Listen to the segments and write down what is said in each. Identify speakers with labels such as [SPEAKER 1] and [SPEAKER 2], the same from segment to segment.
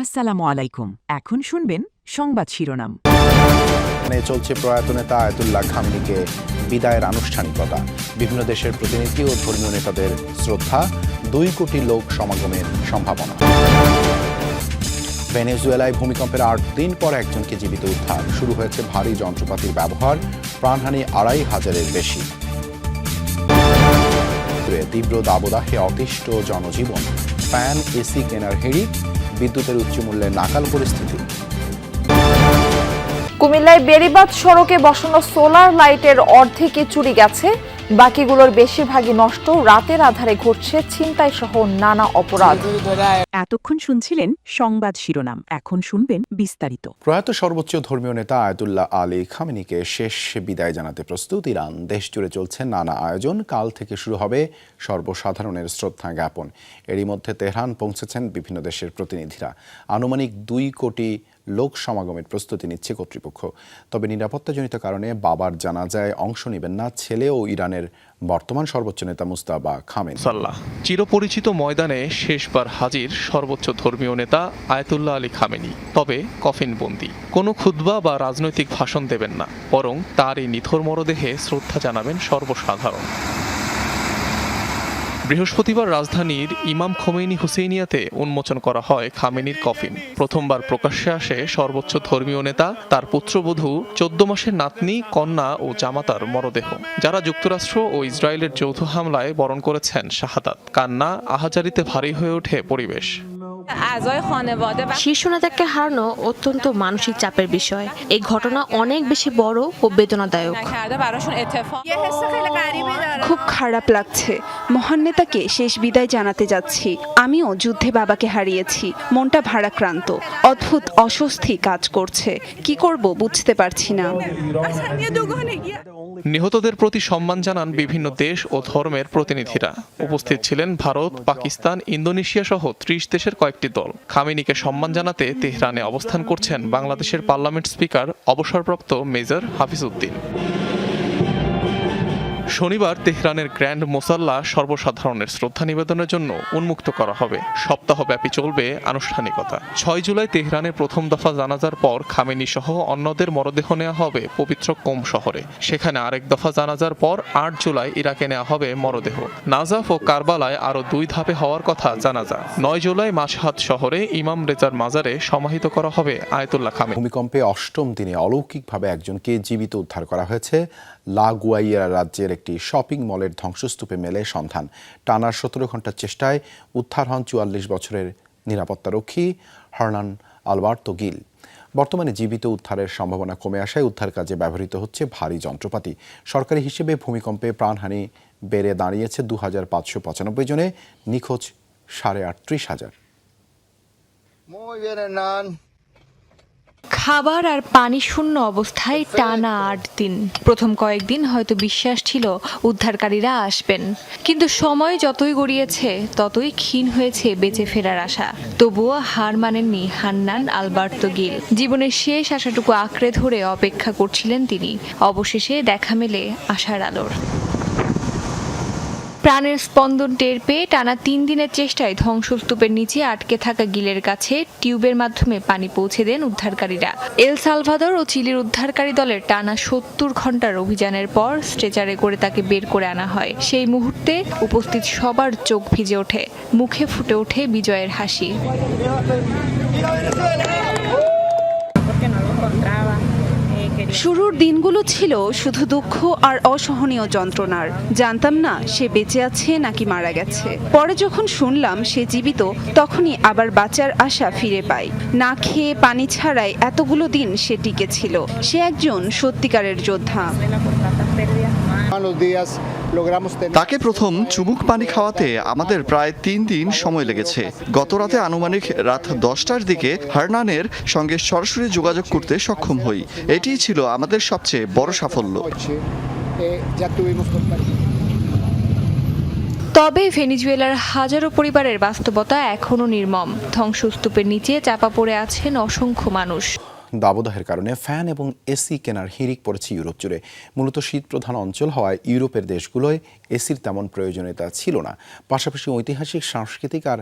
[SPEAKER 1] আসসালামু আলাইকুম। এখন শুনবেন সংবাদ শিরোনাম।
[SPEAKER 2] চলছে প্রয়াত নেতা আয়াতুল্লাহ খামেনিকে বিদায়ের আনুষ্ঠানিকতা। বিভিন্ন দেশের প্রতিনিধি ও ধর্মীয় নেতাদের শ্রদ্ধা, 2 কোটি লোক সমাগমের সম্ভাবনা। ভেনেজুয়েলায় ভূমিকম্পের 8 দিন পর একজনকে জীবিত উদ্ধার। শুরু হয়েছে ভারী যন্ত্রপাতির ব্যবহার, প্রাণহানি 2,500-এর বেশি। তীব্র দাবদাহে অতিষ্ঠ জনজীবন, ফ্যান এসি কেনার হিড়িক, বিদ্যুতের উচ্চ মূল্যে নাকাল পরিস্থিতি।
[SPEAKER 3] কুমিল্লায় বেড়িবাঁধ সড়কে বসানো সোলার লাইটের অর্ধেকই চুরি গেছে, বাকিগুলোর বেশিরভাগই নষ্ট। রাতের আধারে ঘটছে ছিনতাই সহ নানা অপরাধ।
[SPEAKER 1] এতক্ষণ শুনছিলেন সংবাদ শিরোনাম, এখন শুনবেন বিস্তারিত।
[SPEAKER 2] প্রয়াত সর্বোচ্চ ধর্মীয় নেতা আয়াতুল্লাহ আলী খামেনিকে শেষ বিদায় জানাতে প্রস্তুত ইরান। দেশ জুড়ে চলছে নানা আয়োজন। কাল থেকে শুরু হবে সর্বসাধারণের শ্রদ্ধা জ্ঞাপন। এরই মধ্যে তেহরান পৌঁছেছেন বিভিন্ন দেশের প্রতিনিধিরা। আনুমানিক 2 কোটি লোক সমাগমের প্রস্তুতি নিচ্ছে কর্তৃপক্ষ। তবে নিরাপত্তাজনিত কারণে বাবার জানাজায় অংশ নেবেন না ছেলে ও ইরানের বর্তমান সর্বোচ্চ নেতা মুজতবা খামেনি।
[SPEAKER 4] চিরপরিচিত ময়দানে শেষবার হাজির সর্বোচ্চ ধর্মীয় নেতা আয়াতুল্লাহ আলী খামেনি, তবে কফিনবন্দি। কোনো খুতবা বা রাজনৈতিক ভাষণ দেবেন না, বরং তার এই নিথর মরদেহে শ্রদ্ধা জানাবেন সর্বসাধারণ। বৃহস্পতিবার রাজধানীর ইমাম খোমেনি হুসেইনিয়াতে উন্মোচন করা হয় খামেনির কফিন। প্রথমবার প্রকাশ্যে আসে সর্বোচ্চ ধর্মীয় নেতা, তার পুত্রবধূ, 14 মাসের নাতনি, কন্যা ও জামাতার মরদেহ, যারা যুক্তরাষ্ট্র ও ইসরায়েলের যৌথ হামলায় বরণ করেছেন শাহাদাত। কান্না আহাজারিতে ভারী হয়ে ওঠে পরিবেশ।
[SPEAKER 5] শীর্ষ নেতাকে হারানো অত্যন্ত মানসিক চাপের বিষয়। এই ঘটনা অনেক বেশি বড় ও বেদনাদায়ক।
[SPEAKER 6] খুব খারাপ লাগছে। মহান নেতাকে শেষ বিদায় জানাতে যাচ্ছি। আমিও যুদ্ধে বাবাকে হারিয়েছি। মনটা ভারাক্রান্ত, অদ্ভুত অস্বস্তি কাজ করছে। কি করব বুঝতে পারছি না।
[SPEAKER 4] নিহতদের প্রতি সম্মান জানান বিভিন্ন দেশ ও ধর্মের প্রতিনিধিরা। উপস্থিত ছিলেন ভারত, পাকিস্তান, ইন্দোনেশিয়া সহ 30 দেশের কয়েকটি দল। খামেনিকে সম্মান জানাতে তেহরানে অবস্থান করছেন বাংলাদেশের পার্লামেন্ট স্পিকার অবসরপ্রাপ্ত মেজর হাফিজ উদ্দিন। শনিবার তেহরানের গ্র্যান্ড মোসাল্লা সর্বসাধারণের শ্রদ্ধা নিবেদনের জন্য উন্মুক্ত করা হবে। সপ্তাহব্যাপী চলবে আনুষ্ঠানিকতা। 6 জুলাই তেহরানে প্রথম দফা জানাজার পর খামেনি সহ অন্যদের মরদেহ নেওয়া হবে পবিত্র কোম শহরে। সেখানে আরেক দফা জানাজার পর 8 জুলাই ইরাকে নেওয়া হবে মরদেহ। নাজাফ ও কারবালায় আরও 2 ধাপে হওয়ার কথা জানাজা। 9 জুলাই মাশহাদ শহরে ইমাম রেজার মাজারে সমাহিত করা হবে আয়াতুল্লাহ খামেনি।
[SPEAKER 2] ভূমিকম্পে 8ম দিনে অলৌকিকভাবে একজনকে জীবিত উদ্ধার করা হয়েছে। লা গুয়াইরা রাজ্যের একটি শপিং মলের ধ্বংসস্তূপে মেলে সন্ধান। টানা 17 ঘন্টার চেষ্টায় উদ্ধার হন 44 বছরের নিরাপত্তারক্ষী হার্নান আলবার্তো গিল। বর্তমানে জীবিত উদ্ধারের সম্ভাবনা কমে আসায় উদ্ধার কাজে ব্যবহৃত হচ্ছে ভারী যন্ত্রপাতি। সরকারি হিসেবে ভূমিকম্পে প্রাণহানি বেড়ে দাঁড়িয়েছে 2595 জনে, নিখোঁজ 38,500।
[SPEAKER 5] খাবার আর পানি শূন্য অবস্থায় টানা 8 দিন। প্রথম কয়েকদিন হয়তো বিশ্বাস ছিল উদ্ধারকারীরা আসবেন, কিন্তু সময় যতই গড়িয়েছে ততই ক্ষীণ হয়েছে বেঁচে ফেরার আশা। তবুও হার মানেননি হান্নান আলবার্তো গিল। জীবনের শেষ আশাটুকু আঁকড়ে ধরে অপেক্ষা করছিলেন তিনি। অবশেষে দেখা মেলে আশার আলোর। প্রাণের স্পন্দন টের পেয়ে টানা 3 দিনের চেষ্টায় ধ্বংসস্তূপের নিচে আটকে থাকা গিলের কাছে টিউবের মাধ্যমে পানি পৌঁছে দেন উদ্ধারকারীরা। এল সালভাদর ও চিলির উদ্ধারকারী দলের টানা 70 ঘন্টার অভিযানের পর স্ট্রেচারে করে তাকে বের করে আনা হয়। সেই মুহূর্তে উপস্থিত সবার চোখ ভিজে ওঠে, মুখে ফুটে ওঠে বিজয়ের হাসি।
[SPEAKER 6] শুরুর দিনগুলো ছিল শুধু দুঃখ আর অসহনীয় যন্ত্রণার। জানতাম না সে বেঁচে আছে নাকি মারা গেছে। পরে যখন শুনলাম সে জীবিত, তখনই আবার বাঁচার আশা ফিরে পাই। না খেয়ে পানি ছাড়াই এতগুলো দিন সে টিকে ছিল। সে একজন সত্যিকারের যোদ্ধা।
[SPEAKER 7] তাকে প্রথম চুমুক পানি খাওয়াতে আমাদের প্রায় 3 দিন সময় লেগেছে। গতরাতে আনুমানিক রাত 10টার দিকে হার্নানের সঙ্গে সরাসরি যোগাযোগ করতে সক্ষম হই। এটিই ছিল আমাদের সবচেয়ে বড় সাফল্য।
[SPEAKER 5] তবে ভেনেজুয়েলার হাজারো পরিবারের বাস্তবতা এখনও নির্মম। ধ্বংসস্তূপের নিচে চাপা পড়ে আছেন অসংখ্য মানুষ।
[SPEAKER 2] দাবদাহের কারণে ফ্যান এবং এসি কেনার হিড়িক পড়েছে ইউরোপ জুড়ে। মূলত শীত প্রধান অঞ্চল হওয়ায় ইউরোপের দেশগুলোয় এসির তেমন প্রয়োজনীয়তা ছিল না। পাশাপাশি ঐতিহাসিক, সাংস্কৃতিক আর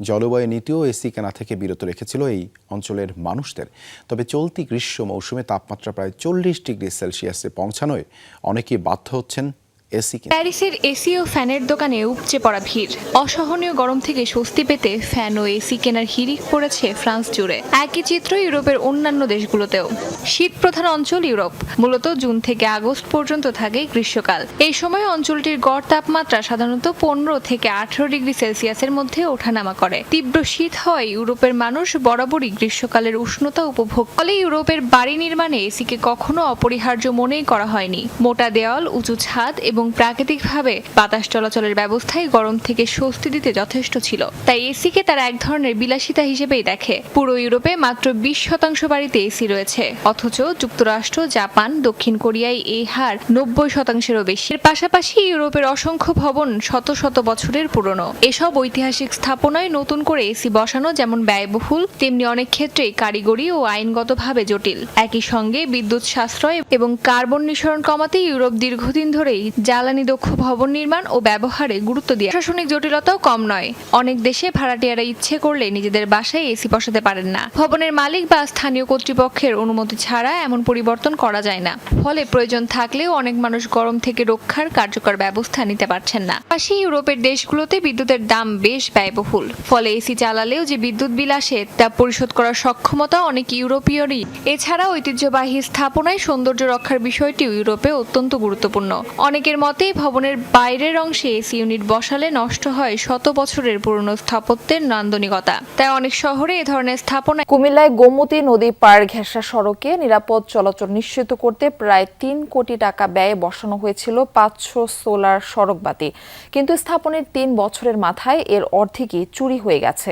[SPEAKER 2] জলবায়ু নীতিও এসি কেনা থেকে বিরত রেখেছিল এই অঞ্চলের মানুষদের। তবে চলতি গ্রীষ্ম মৌসুমে তাপমাত্রা প্রায় 40 ডিগ্রি সেলসিয়াসে পৌঁছানোয় অনেকেই বাধ্য হচ্ছেন এসি কিনতে।
[SPEAKER 5] প্যারিসের এসি ও ফ্যানের দোকানে উপচে পড়া ভিড়। অসহনীয় গরম থেকে স্বস্তি পেতে ফ্যান ও এসি কেনার হিড়িক পড়েছে ফ্রান্স জুড়ে। একই চিত্র ইউরোপের অন্যান্য দেশগুলোতেও। শীত প্রধান অঞ্চল ইউরোপ। মূলত জুন থেকে আগস্ট পর্যন্ত থাকে গ্রীষ্মকাল। এই সময় অঞ্চলটির গড় তাপমাত্রা সাধারণত 15 থেকে 18 ডিগ্রি সেলসিয়াসের মধ্যে ওঠানামা করে। তীব্র শীত হয় ইউরোপের মানুষ বরাবরই গ্রীষ্মকালের উষ্ণতা উপভোগ। ফলে ইউরোপের বাড়ি নির্মাণে এসিকে কখনো অপরিহার্য মনেই করা হয়নি। মোটা দেওয়াল, উঁচু ছাদ এবং প্রাকৃতিকভাবে বাতাস চলাচলের ব্যবস্থায় গরম থেকে স্বস্তি দিতে যথেষ্ট ছিল। তাই এসিকে তারা এক ধরনের বিলাসিতা হিসেবেই দেখে। পুরো ইউরোপে মাত্র 20% বাড়িতে এসি রয়েছে, অথচ যুক্তরাষ্ট্র, জাপান, দক্ষিণ কোরিয়ায় এই হার 90%-এরও বেশি। এর পাশাপাশি ইউরোপের অসংখ্য ভবন শত শত বছরের পুরনো। এসব ঐতিহাসিক স্থাপনায় নতুন করে এসি বসানো যেমন ব্যয়বহুল, তেমনি অনেক ক্ষেত্রেই কারিগরি ও আইনগতভাবে জটিল। একই সঙ্গে বিদ্যুৎ সাশ্রয় এবং কার্বন নিঃসরণ কমাতে ইউরোপ দীর্ঘদিন ধরেই জ্বালানি দক্ষ ভবন নির্মাণ ও ব্যবহারে গুরুত্ব দিয়ে। প্রশাসনিক জটিলতাও কম নয়। অনেক দেশে ভাড়াটিয়ারা ইচ্ছে করলে নিজেদের বাসায় এসি বসাতে পারেন না। ভবনের মালিক বা স্থানীয় কর্তৃপক্ষের অনুমতি ছাড়া এমন পরিবর্তন করা যায় না। ফলে প্রয়োজন থাকলেও অনেক মানুষ গরম থেকে রক্ষার কার্যকর ব্যবস্থা নিতে পারছেন না। পাশে ইউরোপের দেশগুলোতে বিদ্যুতের দাম বেশ ব্যয়বহুল। ফলে এসি চালালেও যে বিদ্যুৎ বিল আসে তা পরিশোধ করার সক্ষমতা অনেক ইউরোপীয়রই। এছাড়া ঐতিহ্যবাহী স্থাপনায় সৌন্দর্য রক্ষার বিষয়টিও ইউরোপে অত্যন্ত গুরুত্বপূর্ণ। অনেকের মতে ভবনের বাইরের অংশে এসি ইউনিট বসালে নষ্ট হয় শত বছরের পুরনো স্থাপত্যের নান্দনিকতা। তাই অনেক শহরে এ ধরনের স্থাপনা।
[SPEAKER 3] কুমিল্লায় গোমতী নদী পাড় ঘেঁষা সড়কে নিরাপদ চলাচল নিশ্চিত করতে প্রায় 3 কোটি টাকা ব্যয়ে বসানো হয়েছিল 500 সোলার সড়কবাতি। কিন্তু স্থাপনের 3 বছরের মাথায় এর অর্ধেকই চুরি হয়ে গেছে।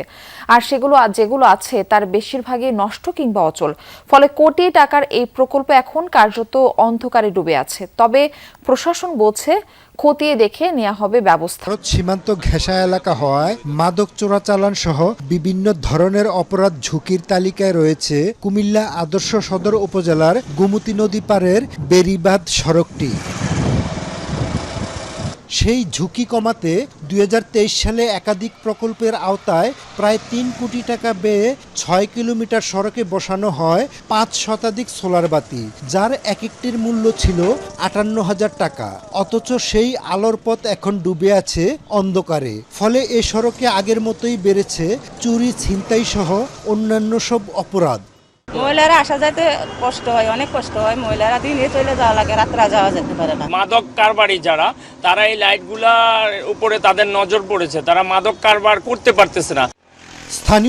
[SPEAKER 3] আর যেগুলো আছে তার বেশিরভাগই নষ্ট কিংবা অচল। ফলে কোটি টাকার এই প্রকল্প এখন কার্যত অন্ধকারে ডুবে আছে। তবে প্রশাসন বলছে খতিয়ে দেখে নেওয়া হবে ব্যবস্থা।
[SPEAKER 8] সীমান্ত ঘেঁষা এলাকা হওয়ায় মাদক চোরাচালান সহ বিভিন্ন ধরনের অপরাধ ঝুঁকির তালিকায় রয়েছে কুমিল্লা আদর্শ সদর উপজেলার গোমতী নদী পাড়ের বেড়িবাঁধ সড়কটি। সেই ঝুঁকি কমাতে 2023 সালে একাধিক প্রকল্পের আওতায় প্রায় 3 কোটি টাকা ব্যয়ে 6 কিলোমিটার সড়কে বসানো হয় 5 শতাধিক সোলার বাতি, যার এক একটির মূল্য ছিল 58,000 টাকা। অথচ সেই আলোর পথ এখন ডুবে আছে অন্ধকারে। ফলে এ সড়কে আগের মতোই বেড়েছে চুরি, ছিনতাই সহ অন্যান্য সব অপরাধ।
[SPEAKER 9] মহিলারা আসা যাইতে কষ্ট হয়, অনেক কষ্ট হয়। মহিলারা দিনে চলে যাওয়া লাগে, রাত্রে যাওয়া যেতে পারে না।
[SPEAKER 10] মাদক কারবারি যারা, তারা এই লাইটগুলার উপরে তাদের নজর পড়েছে, তারা মাদক কারবার করতে পারতেছে না।
[SPEAKER 8] স্থানীয়